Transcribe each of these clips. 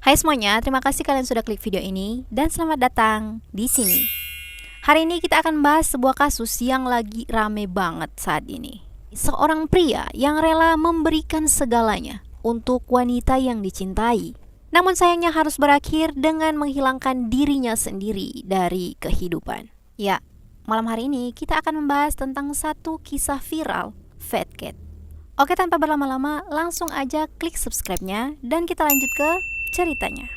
Hai semuanya, terima kasih kalian sudah klik video ini dan selamat datang di sini. Hari ini kita akan bahas sebuah kasus yang lagi rame banget saat ini. Seorang pria yang rela memberikan segalanya untuk wanita yang dicintai. Namun sayangnya harus berakhir dengan menghilangkan dirinya sendiri dari kehidupan. Ya, malam hari ini kita akan membahas tentang satu kisah viral Fat Cat. Oke, tanpa berlama-lama langsung aja klik subscribe-nya dan kita lanjut ke ceritanya.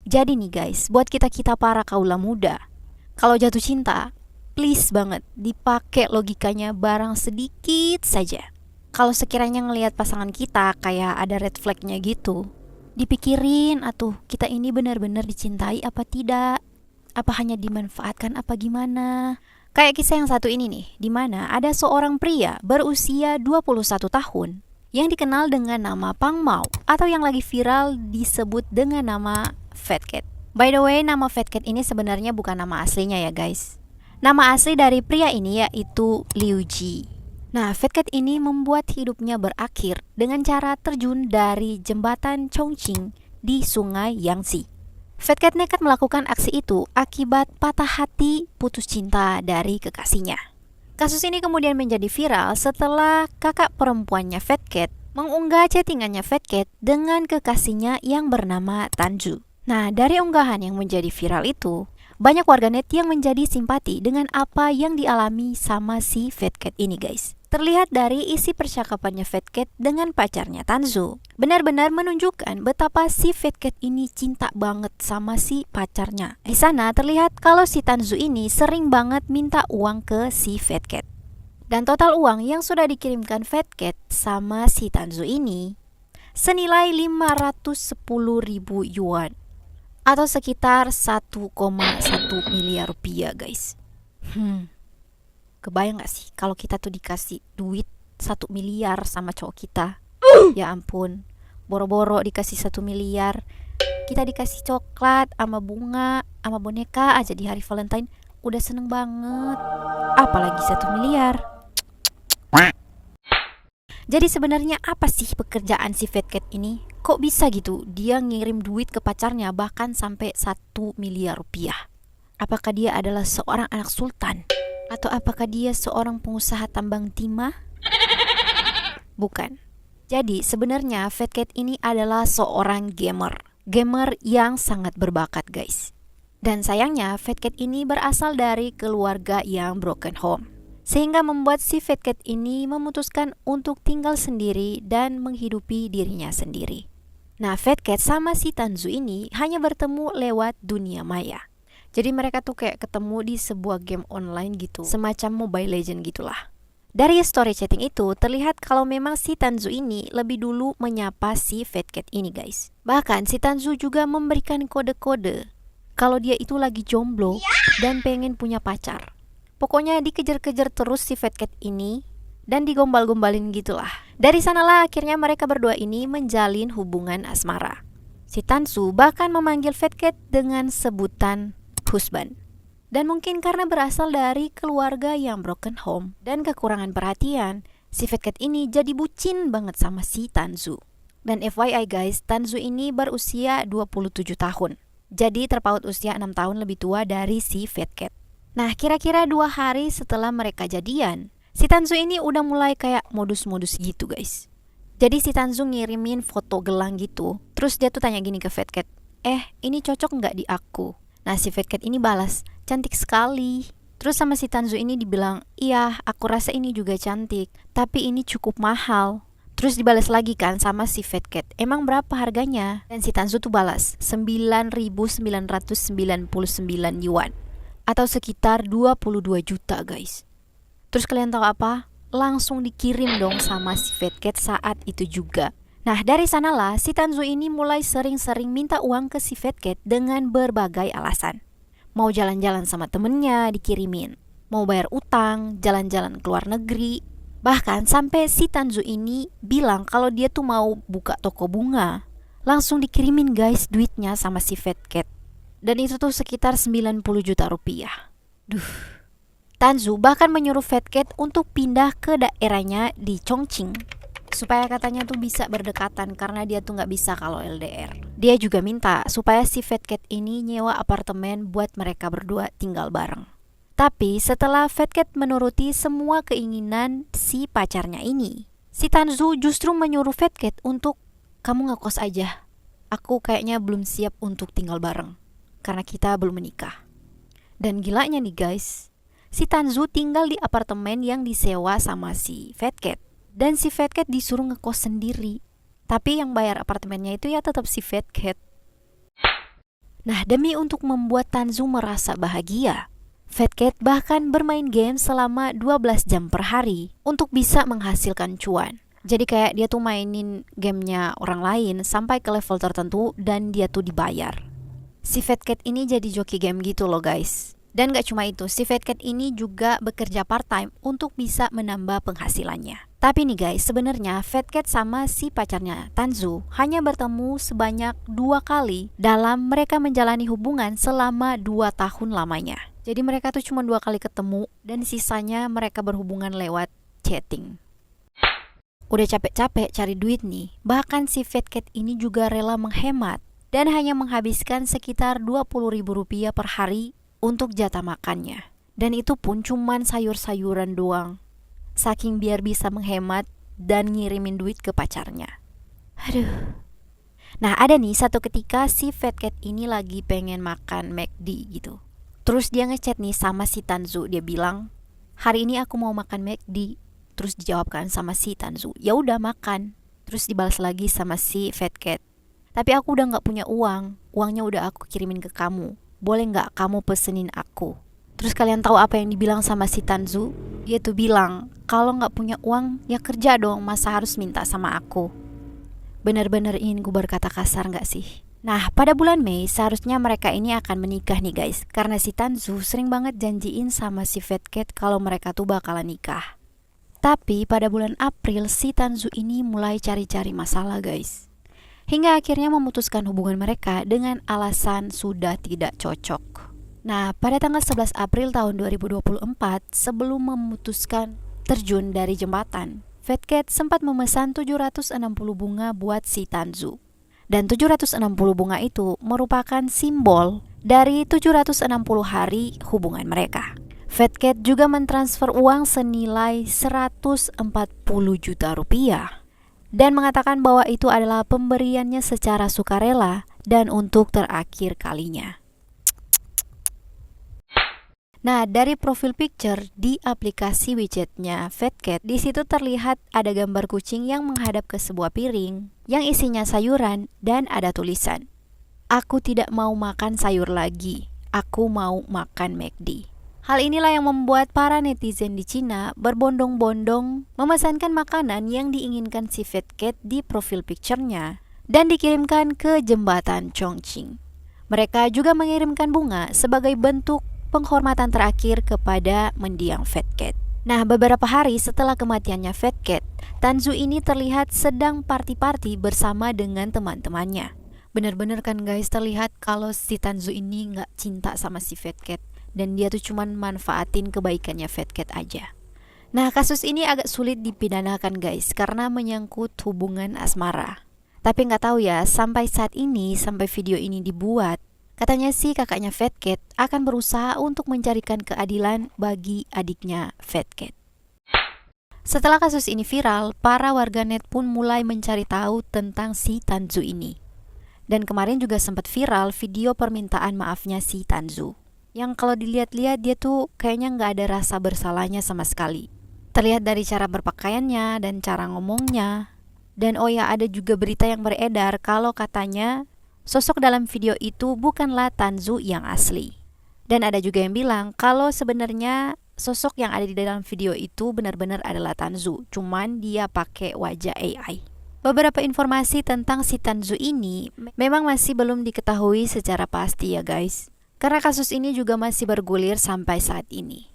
Jadi nih guys, buat kita-kita para kaula muda, kalau jatuh cinta, please banget dipakai logikanya barang sedikit saja. Kalau sekiranya ngelihat pasangan kita kayak ada red flag-nya gitu, dipikirin atuh kita ini benar-benar dicintai apa tidak? Apa hanya dimanfaatkan apa gimana? Kayak kisah yang satu ini nih, di mana ada seorang pria berusia 21 tahun yang dikenal dengan nama Pang Mao atau yang lagi viral disebut dengan nama Fat Cat. By the way, nama Fat Cat ini sebenarnya bukan nama aslinya ya guys. Nama asli dari pria ini yaitu Liu Ji. Nah, Fat Cat ini membuat hidupnya berakhir dengan cara terjun dari jembatan Chongqing di sungai Yangtze. Fat Cat nekat melakukan aksi itu akibat patah hati putus cinta dari kekasihnya. Kasus ini kemudian menjadi viral setelah kakak perempuannya Fat Cat mengunggah chattingannya Fat Cat dengan kekasihnya yang bernama Tanju. Nah, dari unggahan yang menjadi viral itu, banyak warganet yang menjadi simpati dengan apa yang dialami sama si Fat Cat ini guys. Terlihat dari isi percakapannya Fat Cat dengan pacarnya Tanju. Benar-benar menunjukkan betapa si Fat Cat ini cinta banget sama si pacarnya. Di sana terlihat kalau si Tanju ini sering banget minta uang ke si Fat Cat. Dan total uang yang sudah dikirimkan Fat Cat sama si Tanju ini senilai 510.000 yuan atau sekitar 1,1 miliar rupiah guys. Kebayang gak sih kalau kita tuh dikasih duit 1 miliar sama cowok kita? Ya ampun, boro-boro dikasih 1 miliar, kita dikasih coklat sama bunga sama boneka aja di hari Valentine udah seneng banget, apalagi 1 miliar. Jadi sebenarnya apa sih pekerjaan si Fat Cat ini? Kok bisa gitu dia ngirim duit ke pacarnya bahkan sampai 1 miliar rupiah? Apakah dia adalah seorang anak sultan? Atau apakah dia seorang pengusaha tambang timah? Bukan. Jadi sebenarnya Fat Cat ini adalah seorang gamer yang sangat berbakat guys. Dan sayangnya Fat Cat ini berasal dari keluarga yang broken home, sehingga membuat si Fat Cat ini memutuskan untuk tinggal sendiri dan menghidupi dirinya sendiri. Nah, Fat Cat sama si Tanju ini hanya bertemu lewat dunia maya. Jadi mereka tuh kayak ketemu di sebuah game online gitu, semacam Mobile Legend gitulah. Dari story chatting itu terlihat kalau memang si Tanju ini lebih dulu menyapa si Fat Cat ini guys. Bahkan si Tanju juga memberikan kode-kode kalau dia itu lagi jomblo dan pengen punya pacar. Pokoknya dikejar-kejar terus si Fat Cat ini dan digombal-gombalin gitulah. Dari sanalah akhirnya mereka berdua ini menjalin hubungan asmara. Si Tanju bahkan memanggil Fat Cat dengan sebutan husband. Dan mungkin karena berasal dari keluarga yang broken home dan kekurangan perhatian, si Fat Cat ini jadi bucin banget sama si Tanju. Dan FYI guys, Tanju ini berusia 27 tahun. Jadi terpaut usia 6 tahun lebih tua dari si Fat Cat. Nah, kira-kira 2 hari setelah mereka jadian, si Tanju ini udah mulai kayak modus-modus gitu guys. Jadi si Tanju ngirimin foto gelang gitu. Terus dia tuh tanya gini ke Fat Cat, ini cocok nggak di aku? Nah, si Fat Cat ini balas, cantik sekali. Terus sama si Tanju ini dibilang, iya aku rasa ini juga cantik, tapi ini cukup mahal. Terus dibalas lagi kan sama si Fat Cat, emang berapa harganya? Dan si Tanju tuh balas 9.999 yuan atau sekitar 22 juta guys. Terus kalian tahu apa? Langsung dikirim dong sama si Fat Cat saat itu juga. Nah, dari sanalah si Tanju ini mulai sering-sering minta uang ke si Fat Cat dengan berbagai alasan. Mau jalan-jalan sama temennya dikirimin, mau bayar utang, jalan-jalan ke luar negeri. Bahkan sampai si Tanju ini bilang kalau dia tuh mau buka toko bunga. Langsung dikirimin guys duitnya sama si Fat Cat. Dan itu tuh sekitar 90 juta rupiah. Tanju bahkan menyuruh Fat Cat untuk pindah ke daerahnya di Chongqing supaya katanya tuh bisa berdekatan karena dia tuh nggak bisa kalau LDR. Dia juga minta supaya si Fat Cat ini nyewa apartemen buat mereka berdua tinggal bareng. Tapi setelah Fat Cat menuruti semua keinginan si pacarnya ini, si Tanzu justru menyuruh Fat Cat untuk kamu ngekos aja. Aku kayaknya belum siap untuk tinggal bareng karena kita belum menikah. Dan gilanya nih guys, si Tanzu tinggal di apartemen yang disewa sama si Fat Cat. Dan si Fat Cat disuruh ngekos sendiri. Tapi yang bayar apartemennya itu ya tetap si Fat Cat. Nah, demi untuk membuat Tanzu merasa bahagia, Fat Cat bahkan bermain game selama 12 jam per hari untuk bisa menghasilkan cuan. Jadi kayak dia tuh mainin gamenya orang lain sampai ke level tertentu dan dia tuh dibayar. Si Fat Cat ini jadi joki game gitu loh guys. Dan gak cuma itu, si Fat Cat ini juga bekerja part-time untuk bisa menambah penghasilannya. Tapi nih guys, sebenarnya Fat Cat sama si pacarnya Tanzu hanya bertemu sebanyak 2 kali dalam mereka menjalani hubungan selama 2 tahun lamanya. Jadi mereka tuh cuma 2 kali ketemu dan sisanya mereka berhubungan lewat chatting. Udah capek-capek cari duit nih, bahkan si Fat Cat ini juga rela menghemat dan hanya menghabiskan sekitar Rp20.000 per hari untuk jatah makannya. Dan itu pun cuman sayur-sayuran doang. Saking biar bisa menghemat dan ngirimin duit ke pacarnya. Aduh. Nah, ada nih satu ketika si Fat Cat ini lagi pengen makan McD gitu. Terus dia ngechat nih sama si Tanzu. Dia bilang, hari ini aku mau makan McD. Terus dijawabkan sama si Tanzu, ya udah makan. Terus dibalas lagi sama si Fat Cat, tapi aku udah gak punya uang. Uangnya udah aku kirimin ke kamu. Boleh gak kamu pesenin aku? Terus kalian tahu apa yang dibilang sama si Tanzu? Dia tuh bilang, kalau gak punya uang, ya kerja dong, masa harus minta sama aku? Bener-bener ingin gue berkata kasar gak sih? Nah, pada bulan Mei seharusnya mereka ini akan menikah nih guys. Karena si Tanzu sering banget janjiin sama si Fat Cat kalau mereka tuh bakalan nikah. Tapi pada bulan April si Tanzu ini mulai cari-cari masalah guys. Hingga akhirnya memutuskan hubungan mereka dengan alasan sudah tidak cocok. Nah, pada tanggal 11 April tahun 2024, sebelum memutuskan terjun dari jembatan, Fat Cat sempat memesan 760 bunga buat si Tanzu. Dan 760 bunga itu merupakan simbol dari 760 hari hubungan mereka. Fat Cat juga mentransfer uang senilai 140 juta rupiah. Dan mengatakan bahwa itu adalah pemberiannya secara sukarela dan untuk terakhir kalinya. Nah, dari profil picture di aplikasi widgetnya Fat Cat, di situ terlihat ada gambar kucing yang menghadap ke sebuah piring yang isinya sayuran dan ada tulisan, "Aku tidak mau makan sayur lagi, aku mau makan McD." Hal inilah yang membuat para netizen di Cina berbondong-bondong memesankan makanan yang diinginkan si Fat Cat di profil picture-nya dan dikirimkan ke jembatan Chongqing. Mereka juga mengirimkan bunga sebagai bentuk penghormatan terakhir kepada mendiang Fat Cat. Nah, beberapa hari setelah kematiannya Fat Cat, Tanzu ini terlihat sedang party-party bersama dengan teman-temannya. Bener-bener kan guys, terlihat kalau si Tanzu ini gak cinta sama si Fat Cat. Dan dia tuh cuman manfaatin kebaikannya Fat Cat aja. Nah, kasus ini agak sulit dipidanakan guys, karena menyangkut hubungan asmara. Tapi gak tahu ya, sampai saat ini, sampai video ini dibuat, katanya sih kakaknya Fat Cat akan berusaha untuk mencarikan keadilan bagi adiknya Fat Cat. Setelah kasus ini viral, para warganet pun mulai mencari tahu tentang si Tanzu ini. Dan kemarin juga sempat viral video permintaan maafnya si Tanzu. Yang kalau dilihat-lihat dia tuh kayaknya gak ada rasa bersalahnya sama sekali. Terlihat dari cara berpakaiannya dan cara ngomongnya. Dan oh ya, ada juga berita yang beredar kalau katanya sosok dalam video itu bukanlah Tanzu yang asli. Dan ada juga yang bilang kalau sebenarnya sosok yang ada di dalam video itu benar-benar adalah Tanzu, cuman dia pakai wajah AI. Beberapa informasi tentang si Tanzu ini memang masih belum diketahui secara pasti ya guys. Karena kasus ini juga masih bergulir sampai saat ini.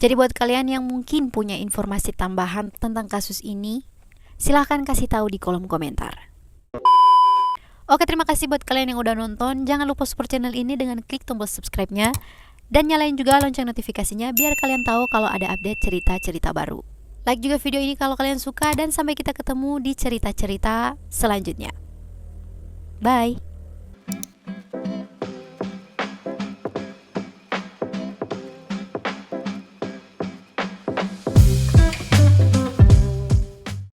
Jadi buat kalian yang mungkin punya informasi tambahan tentang kasus ini, silahkan kasih tahu di kolom komentar. Oke, terima kasih buat kalian yang udah nonton. Jangan lupa support channel ini dengan klik tombol subscribe-nya. Dan nyalain juga lonceng notifikasinya biar kalian tahu kalau ada update cerita-cerita baru. Like juga video ini kalau kalian suka, dan sampai kita ketemu di cerita-cerita selanjutnya. Bye.